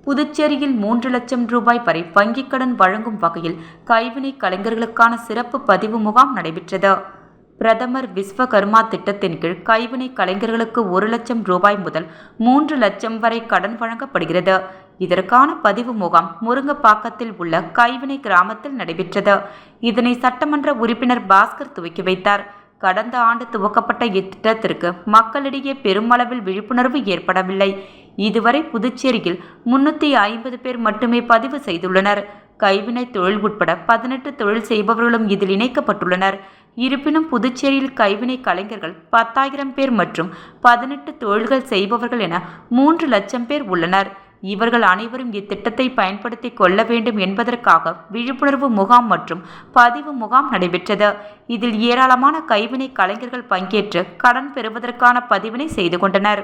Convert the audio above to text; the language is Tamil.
புதுச்சேரியில் 3 லட்சம் ரூபாய் வரை வங்கிக் கடன் வழங்கும் வகையில் கைவினை கலைஞர்களுக்கான சிறப்பு பதிவு முகாம் நடைபெற்றது. பிரதமர் விஸ்வகர்மா திட்டத்தின் கீழ் கைவினை கலைஞர்களுக்கு 1 லட்சம் ரூபாய் முதல் 3 லட்சம் வரை கடன் வழங்கப்படுகிறது. இதற்கான பதிவு முகாம் முருங்கப்பாக்கத்தில் உள்ள கைவினை கிராமத்தில் நடைபெற்றது. இதனை சட்டமன்ற உறுப்பினர் பாஸ்கர் துவக்கி வைத்தார். கடந்த ஆண்டு துவக்கப்பட்ட இத்திட்டத்திற்கு மக்களிடையே பெருமளவில் விழிப்புணர்வு ஏற்படவில்லை. இதுவரை புதுச்சேரியில் 350 பேர் மட்டுமே பதிவு செய்துள்ளனர். கைவினை தொழில் உட்பட 18 தொழில் செய்பவர்களும் இதில் இணைக்கப்பட்டுள்ளனர். இருப்பினும் புதுச்சேரியில் கைவினை கலைஞர்கள் 10,000 பேர் மற்றும் 18 தொழில்கள் செய்பவர்கள் என 3 லட்சம் பேர் உள்ளனர். இவர்கள் அனைவரும் இத்திட்டத்தை பயன்படுத்திக் கொள்ள வேண்டும் என்பதற்காக விழிப்புணர்வு முகாம் மற்றும் பதிவு முகாம் நடைபெற்றது. இதில் ஏராளமான கைவினை கலைஞர்கள் பங்கேற்று கடன் பெறுவதற்கான பதிவினை செய்து கொண்டனர்.